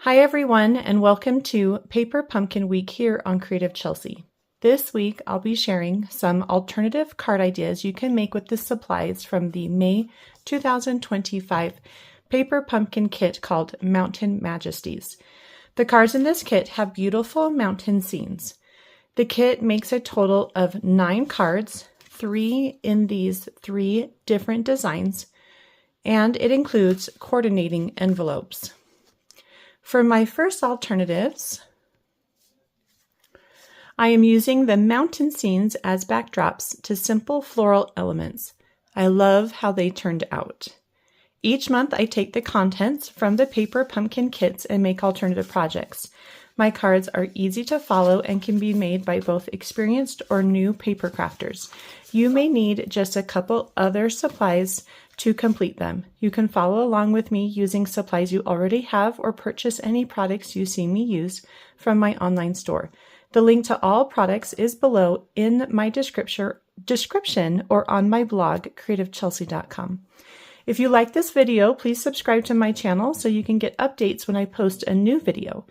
Hi everyone, and welcome to Paper Pumpkin Week here on Creative Chelsey. This week I'll be sharing some alternative card ideas you can make with the supplies from the May 2025 Paper Pumpkin kit called Mountain Majesties. The cards in this kit have beautiful mountain scenes. The kit makes a total of 9 cards, 3 in these 3 different designs, and it includes coordinating envelopes. For my first alternatives, I am using the mountain scenes as backdrops to simple floral elements. I love how they turned out. Each month I take the contents from the Paper Pumpkin kits and make alternative projects. My cards are easy to follow and can be made by both experienced or new paper crafters. You may need just a couple other supplies to complete them. You can follow along with me using supplies you already have or purchase any products you see me use from my online store. The link to all products is below in my description or on my blog, creativechelsey.com. If you like this video, please subscribe to my channel so you can get updates when I post a new video.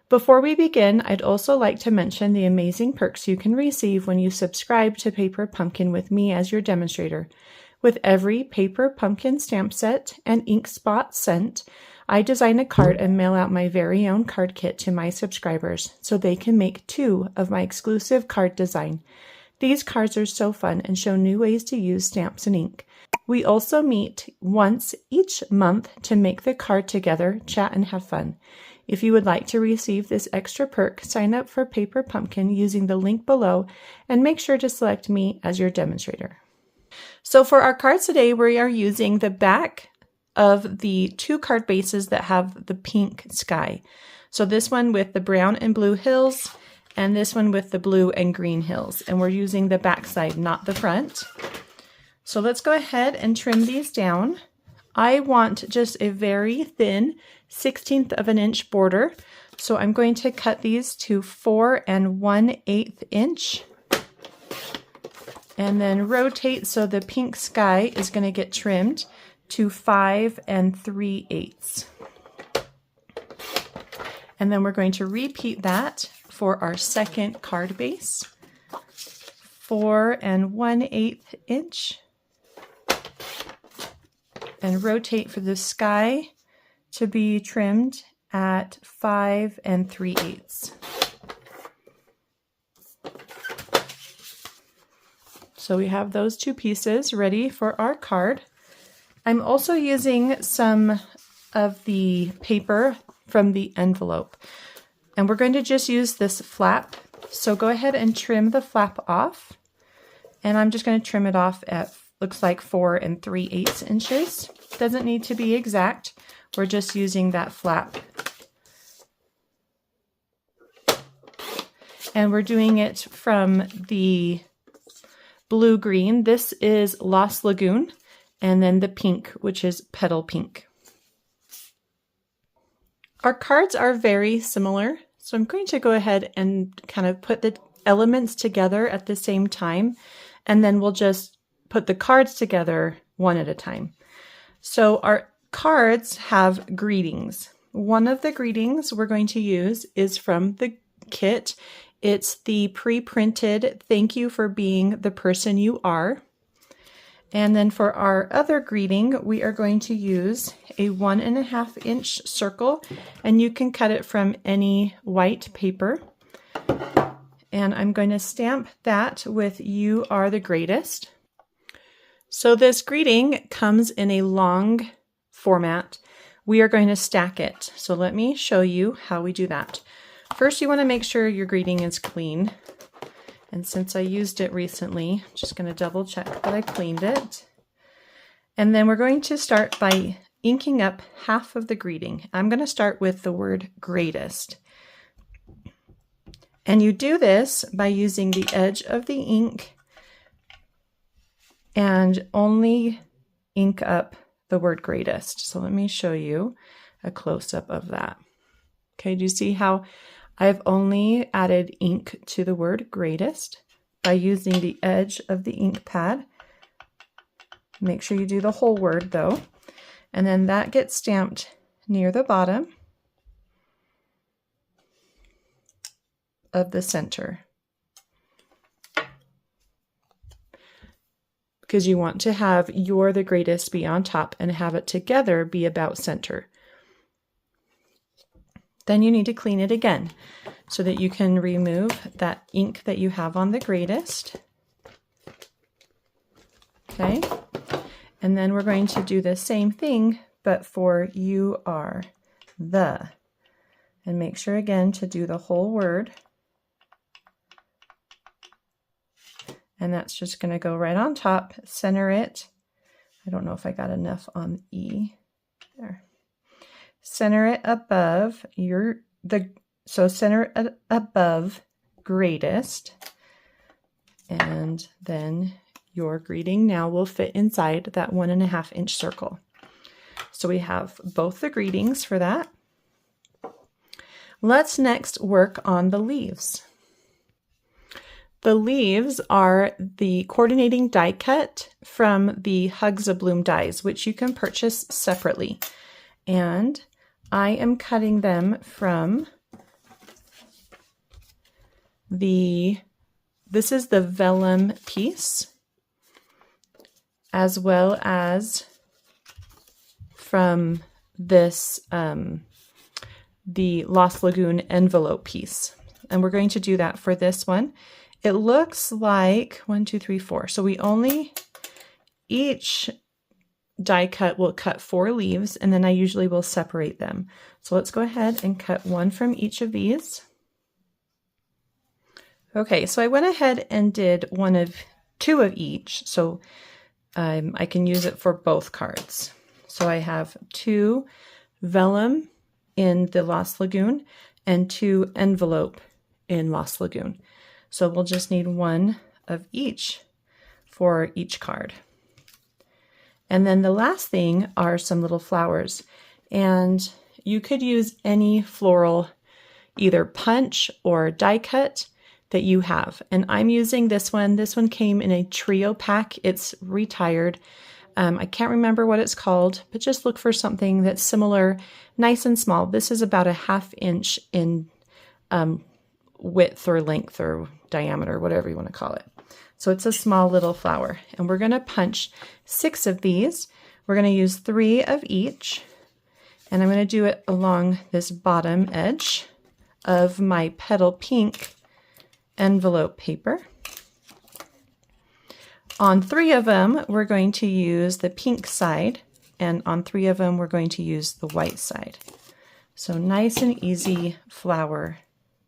Before we begin, I'd also like to mention the amazing perks you can receive when you subscribe to Paper Pumpkin with me as your demonstrator. With every Paper Pumpkin stamp set and ink spot sent, I design a card and mail out my very own card kit to my subscribers so they can make 2 of my exclusive card design. These cards are so fun and show new ways to use stamps and ink. We also meet once each month to make the card together, chat, and have fun. If you would like to receive this extra perk, sign up for Paper Pumpkin using the link below and make sure to select me as your demonstrator. So for our cards today, we are using the back of the 2 card bases that have the pink sky. So this one with the brown and blue hills, and this one with the blue and green hills. And we're using the back side, not the front. So let's go ahead and trim these down. I want just a very thin 1/16 of an inch border. So I'm going to cut these to 4 1/8 inch. And then rotate so the pink sky is going to get trimmed to 5 3/8. And then we're going to repeat that for our second card base. 4 1/8 inch. And rotate for the sky to be trimmed at 5 3/8. So we have those 2 pieces ready for our card. I'm also using some of the paper from the envelope, and we're going to just use this flap. So go ahead and trim the flap off, and I'm just going to trim it off at looks like 4 3/8 inches. Doesn't need to be exact. We're just using that flap. And we're doing it from the blue-green. This is Lost Lagoon, and then the pink, which is Petal Pink. Our cards are very similar, so I'm going to go ahead and kind of put the elements together at the same time, and then we'll just put the cards together one at a time. So our cards have greetings. One of the greetings we're going to use is from the kit. It's the pre-printed "Thank you for being the person you are." And then for our other greeting, we are going to use a 1 1/2 inch circle, and you can cut it from any white paper. And I'm going to stamp that with "You are the greatest." So this greeting comes in a long format. We are going to stack it. So let me show you how we do that. First, you want to make sure your greeting is clean. And since I used it recently, I'm just going to double check that I cleaned it. And then we're going to start by inking up half of the greeting. I'm going to start with the word "greatest." And you do this by using the edge of the ink and only ink up the word "greatest." So let me show you a close-up of that. Okay, do you see how I've only added ink to the word "greatest" by using the edge of the ink pad. Make sure you do the whole word though. And then that gets stamped near the bottom. of the center, because you want to have "You're the Greatest" be on top and have it together be about center. Then you need to clean it again so that you can remove that ink that you have on the greatest. Okay, and then we're going to do the same thing, but for "You Are the," and make sure again to do the whole word. And that's just going to go right on top, center it. I don't know if I got enough on E there. Center it above so center it above greatest, and then your greeting now will fit inside that 1.5 inch circle. So we have both the greetings for that. Let's next work on the leaves. The leaves are the coordinating die cut from the Hugs a Bloom dies, which you can purchase separately. And I am cutting them from this is the vellum piece, as well as from this, the Lost Lagoon envelope piece. And we're going to do that for this one. It looks like 1, 2, 3, 4. So each die cut will cut 4 leaves, and then I usually will separate them. So let's go ahead and cut one from each of these. Okay, so I went ahead and did 2 of each, so I can use it for both cards. So I have 2 vellum in the Lost Lagoon and 2 envelope in Lost Lagoon. So we'll just need 1 of each for each card. And then the last thing are some little flowers. And you could use any floral, either punch or die cut that you have. And I'm using this one. This one came in a trio pack. It's retired. I can't remember what it's called, but just look for something that's similar, nice and small. This is about 1/2 inch in width or length or diameter, whatever you want to call it. So it's a small little flower, and we're going to punch 6 of these. We're going to use 3 of each, and I'm going to do it along this bottom edge of my petal pink envelope paper. On 3 of them, we're going to use the pink side, and on 3 of them, we're going to use the white side. So nice and easy flower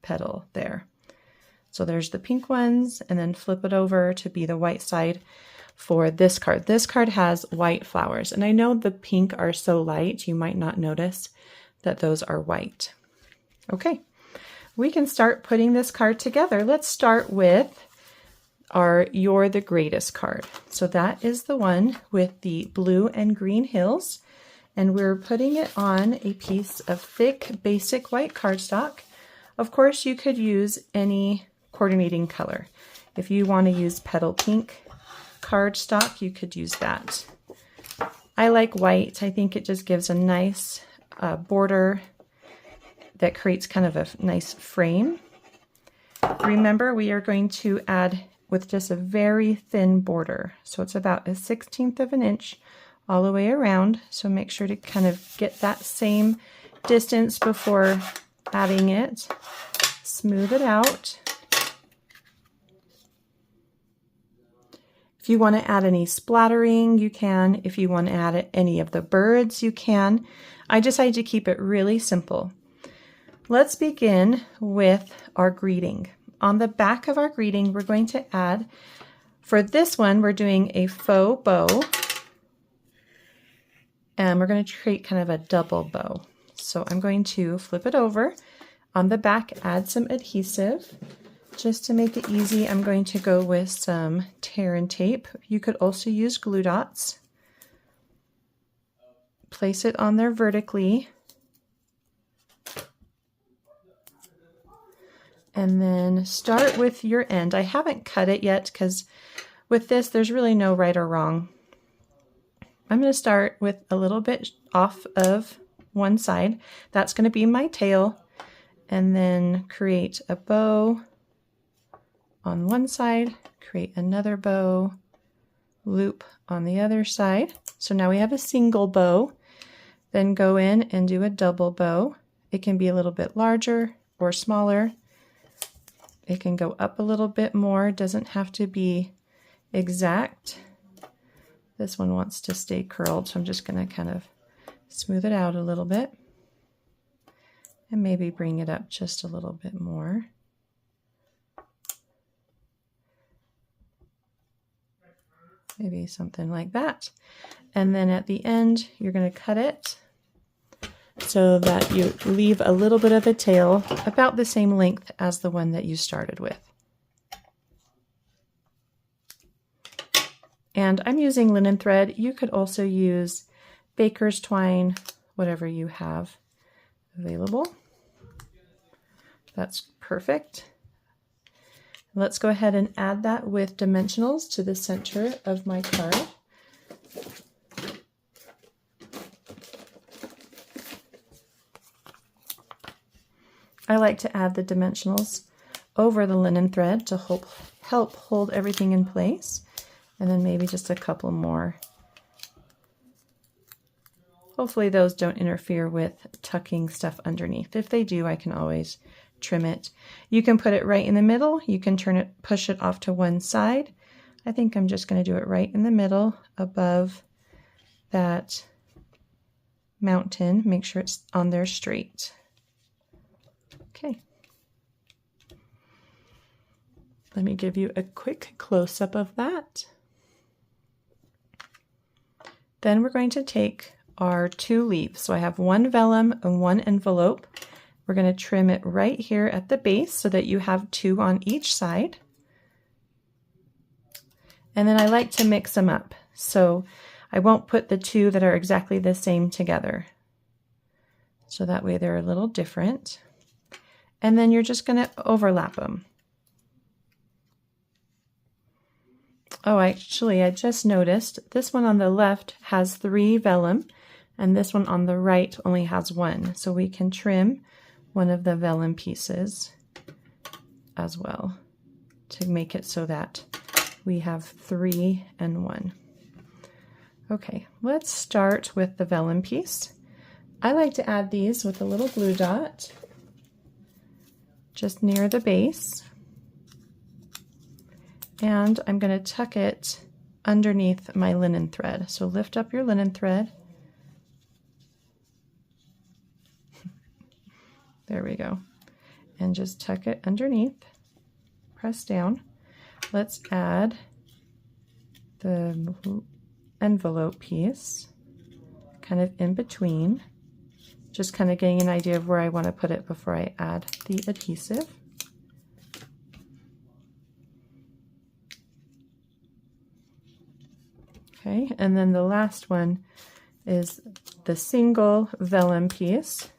petal there. So there's the pink ones, and then flip it over to be the white side for this card. This card has white flowers, and I know the pink are so light, you might not notice that those are white. Okay, we can start putting this card together. Let's start with our "You're the Greatest" card. So that is the one with the blue and green hills, and we're putting it on a piece of thick, basic white cardstock. Of course, you could use any coordinating color. If you want to use petal pink cardstock, you could use that. I like white. I think it just gives a nice border that creates kind of a nice frame. Remember, we are going to add with just a very thin border. So it's about 1/16 of an inch all the way around. So make sure to kind of get that same distance before adding it. Smooth it out. If you want to add any splattering, you can. If you want to add any of the birds, you can. I decided to keep it really simple. Let's begin with our greeting. On the back of our greeting, we're going to add, for this one, we're doing a faux bow, and we're going to create kind of a double bow. So I'm going to flip it over. On the back, add some adhesive. Just to make it easy, I'm going to go with some tear and tape. You could also use glue dots. Place it on there vertically. And then start with your end. I haven't cut it yet because with this, there's really no right or wrong. I'm going to start with a little bit off of one side. That's going to be my tail. and then create a bow on one side, create another bow, loop on the other side. So now we have a single bow. Then go in and do a double bow. It can be a little bit larger or smaller. It can go up a little bit more. It doesn't have to be exact. This one wants to stay curled, so I'm just going to kind of smooth it out a little bit and maybe bring it up just a little bit more. Maybe something like that. And then at the end, you're going to cut it so that you leave a little bit of a tail about the same length as the one that you started with. And I'm using linen thread. You could also use baker's twine, whatever you have available. That's perfect. Let's go ahead and add that with dimensionals to the center of my card. I like to add the dimensionals over the linen thread to help hold everything in place, and then maybe just a couple more. Hopefully those don't interfere with tucking stuff underneath. If they do, I can always trim it. You can put it right in the middle. You can push it off to one side. I think I'm just going to do it right in the middle above that mountain. Make sure it's on there straight. Okay. Let me give you a quick close-up of that. Then we're going to take our two leaves. So I have one vellum and one envelope. We're going to trim it right here at the base so that you have two on each side. And then I like to mix them up. So I won't put the two that are exactly the same together. So that way they're a little different. And then you're just going to overlap them. Oh, actually, I just noticed this one on the left has 3 vellum, and this one on the right only has 1. So we can trim one of the vellum pieces as well to make it so that we have 3 and 1. Okay, let's start with the vellum piece. I like to add these with a little glue dot just near the base. And I'm going to tuck it underneath my linen thread. So lift up your linen thread. There we go. And just tuck it underneath. Press down. Let's add the envelope piece kind of in between. Just kind of getting an idea of where I want to put it before I add the adhesive. Okay, and then the last one is the single vellum piece,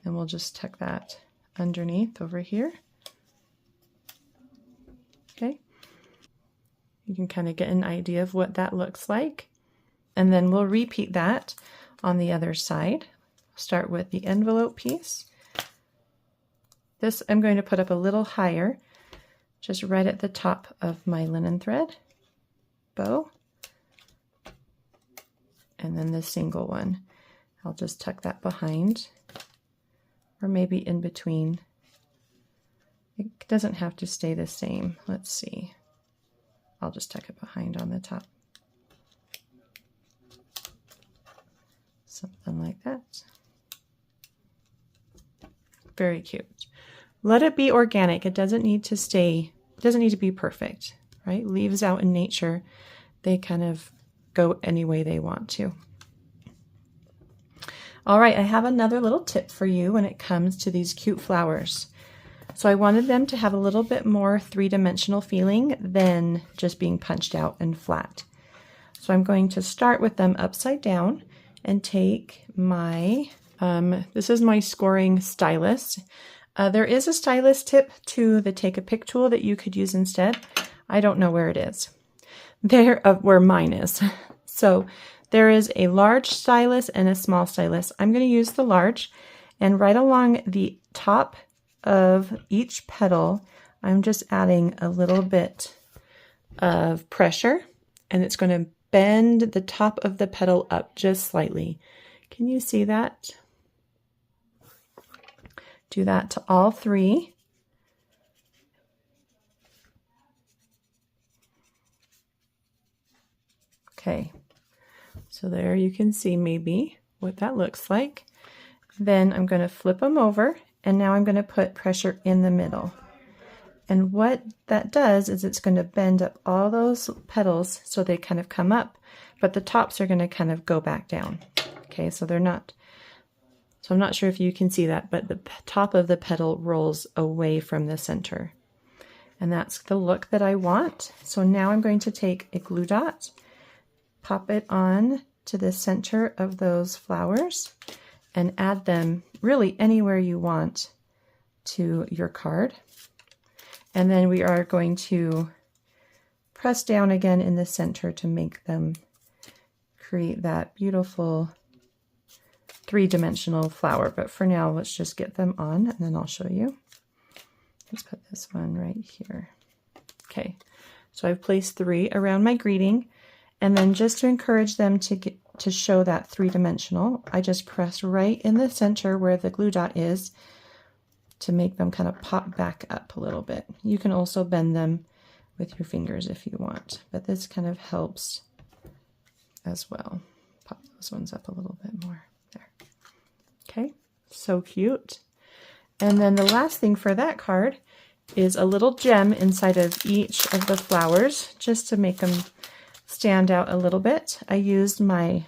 and we'll just tuck that underneath over here. Okay, you can kind of get an idea of what that looks like, and then we'll repeat that on the other side. Start with the envelope piece. This I'm going to put up a little higher, just right at the top of my linen thread bow. And then the single one, I'll just tuck that behind, or maybe in between. It doesn't have to stay the same. Let's see. I'll just tuck it behind on the top. Something like that. Very cute. Let it be organic. It doesn't need to stay, it doesn't need to be perfect, right? Leaves out in nature, they kind of go any way they want to. All right, I have another little tip for you when it comes to these cute flowers. So I wanted them to have a little bit more three-dimensional feeling than just being punched out and flat. So I'm going to start with them upside down and take my, this is my scoring stylus. There is a stylus tip to the Take a Pick tool that you could use instead. I don't know where it is. There, where mine is. So there is a large stylus and a small stylus. I'm going to use the large, And right along the top of each petal, I'm just adding a little bit of pressure, and it's going to bend the top of the petal up just slightly. Can you see that? Do that to all three. Okay, so there you can see maybe what that looks like. Then I'm going to flip them over, and now I'm going to put pressure in the middle. And what that does is it's going to bend up all those petals so they kind of come up, but the tops are going to kind of go back down. Okay, so they're not, so I'm not sure if you can see that, but the top of the petal rolls away from the center. And that's the look that I want. So now I'm going to take a glue dot, pop it on to the center of those flowers, and add them really anywhere you want to your card. And then we are going to press down again in the center to make them create that beautiful three-dimensional flower. But for now, let's just get them on, and then I'll show you. Let's put this one right here. Okay, so I've placed 3 around my greeting, and then just to encourage them to show that three-dimensional, I just press right in the center where the glue dot is to make them kind of pop back up a little bit. You can also bend them with your fingers if you want, but this kind of helps as well. Pop those ones up a little bit more there. Okay, so cute. And then the last thing for that card is a little gem inside of each of the flowers, just to make them stand out a little bit. I used my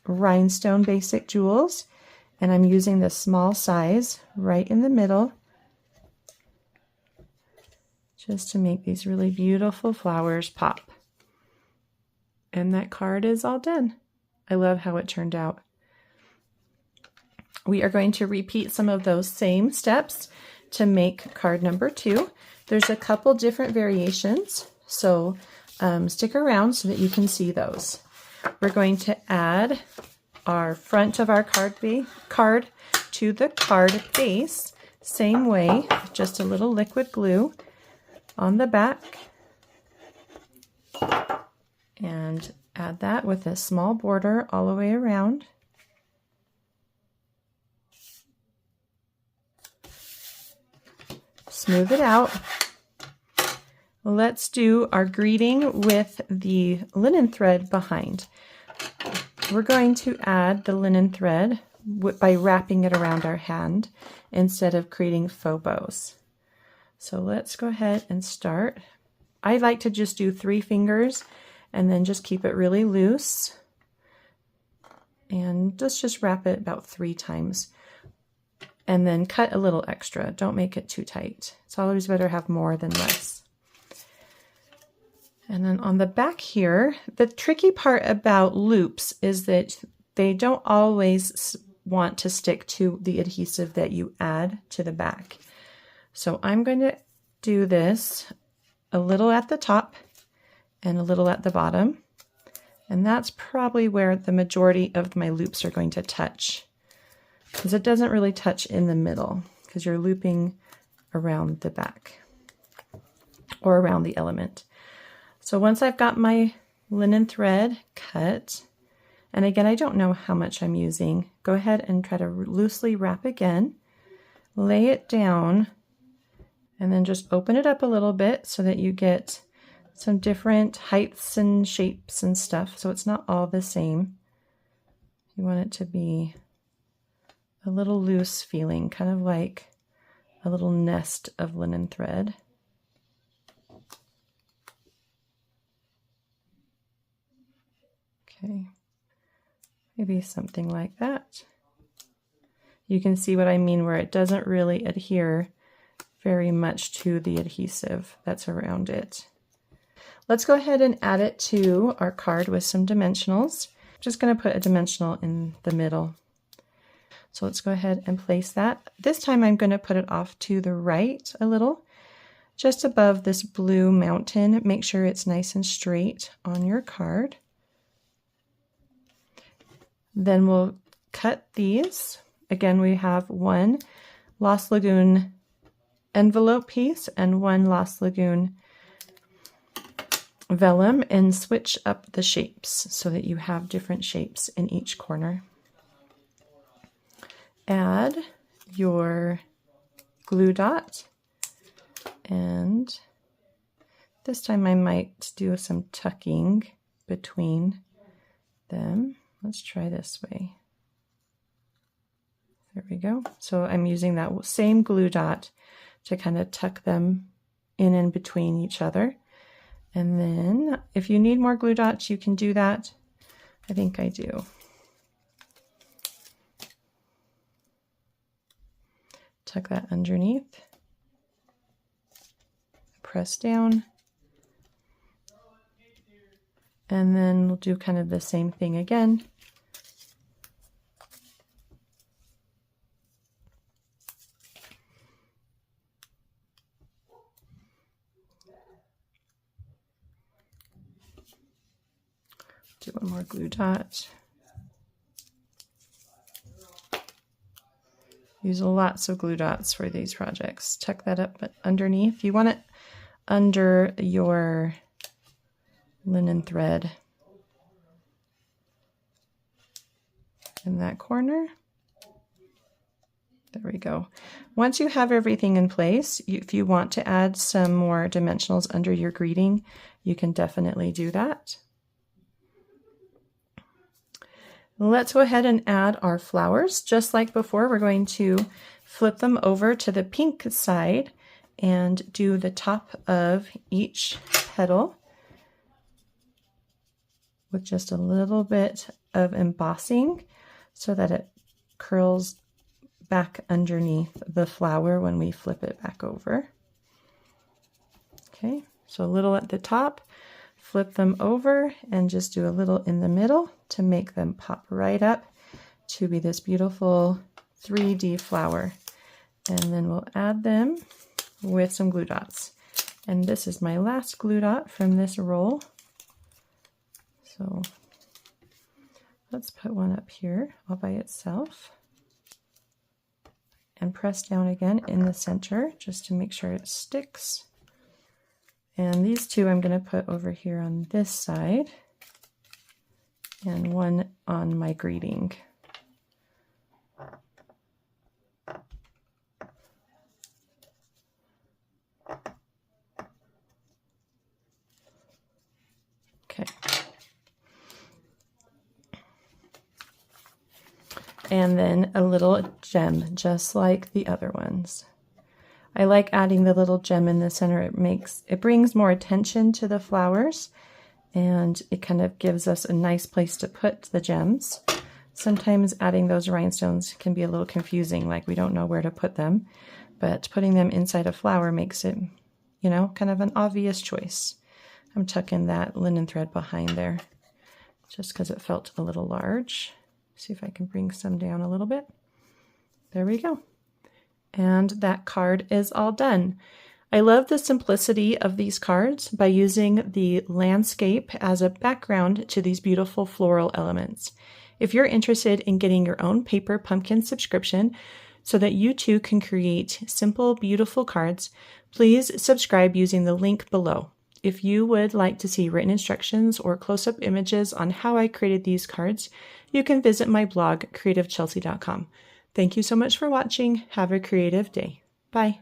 rhinestone basic jewels, and I'm using the small size right in the middle, just to make these really beautiful flowers pop. And that card is all done. I love how it turned out. We are going to repeat some of those same steps to make card number 2. There's a couple different variations, so stick around so that you can see those. We're going to add our front of our card to the card base, same way, just a little liquid glue on the back, and add that with a small border all the way around. Smooth it out. Let's do our greeting with the linen thread behind. We're going to add the linen thread by wrapping it around our hand instead of creating faux bows. So let's go ahead and start. I like to just do 3 fingers and then just keep it really loose. And just wrap it about 3 times. And then cut a little extra. Don't make it too tight. It's always better to have more than less. And then on the back here, the tricky part about loops is that they don't always want to stick to the adhesive that you add to the back. So I'm going to do this a little at the top and a little at the bottom. And that's probably where the majority of my loops are going to touch, because it doesn't really touch in the middle because you're looping around the back or around the element. So once I've got my linen thread cut, and again, I don't know how much I'm using, go ahead and try to loosely wrap again, lay it down, and then just open it up a little bit so that you get some different heights and shapes and stuff, so it's not all the same. You want it to be a little loose feeling, kind of like a little nest of linen thread. Okay, maybe something like that. You can see what I mean, where it doesn't really adhere very much to the adhesive that's around it. Let's go ahead and add it to our card with some dimensionals. I'm just going to put a dimensional in the middle. So let's go ahead and place that. This time I'm going to put it off to the right a little, just above this blue mountain. Make sure it's nice and straight on your card. Then we'll cut these Again, we have one Lost Lagoon envelope piece and one Lost Lagoon vellum, and switch up the shapes so that you have different shapes in each corner. Add your glue dot, and this time I might do some tucking between them. Let's try this way. There we go. So I'm using that same glue dot to kind of tuck them in and between each other. And then if you need more glue dots, you can do that. I think I do. Tuck that underneath. Press down. And then we'll do kind of the same thing again. Do one more glue dot. Use lots of glue dots for these projects. Tuck that up underneath. You want it under your linen thread in that corner. There we go. Once you have everything in place, if you want to add some more dimensionals under your greeting, you can definitely do that. Let's go ahead and add our flowers. Just like before, we're going to flip them over to the pink side and do the top of each petal with just a little bit of embossing so that it curls back underneath the flower when we flip it back over. Okay, so a little at the top. Flip them over and just do a little in the middle to make them pop right up to be this beautiful 3D flower. And then we'll add them with some glue dots. And this is my last glue dot from this roll. So let's put one up here all by itself. And press down again in the center just to make sure it sticks. And these two I'm going to put over here on this side and one on my greeting. Okay. And then a little gem, just like the other ones. I like adding the little gem in the center. It brings more attention to the flowers, and it kind of gives us a nice place to put the gems. Sometimes adding those rhinestones can be a little confusing, like we don't know where to put them, but putting them inside a flower makes it, you know, kind of an obvious choice. I'm tucking that linen thread behind there just because it felt a little large. See if I can bring some down a little bit. There we go. And that card is all done. I love the simplicity of these cards by using the landscape as a background to these beautiful floral elements. If you're interested in getting your own paper pumpkin subscription so that you too can create simple, beautiful cards, please subscribe using the link below. If you would like to see written instructions or close-up images on how I created these cards, you can visit my blog, creativechelsey.com. Thank you so much for watching. Have a creative day. Bye.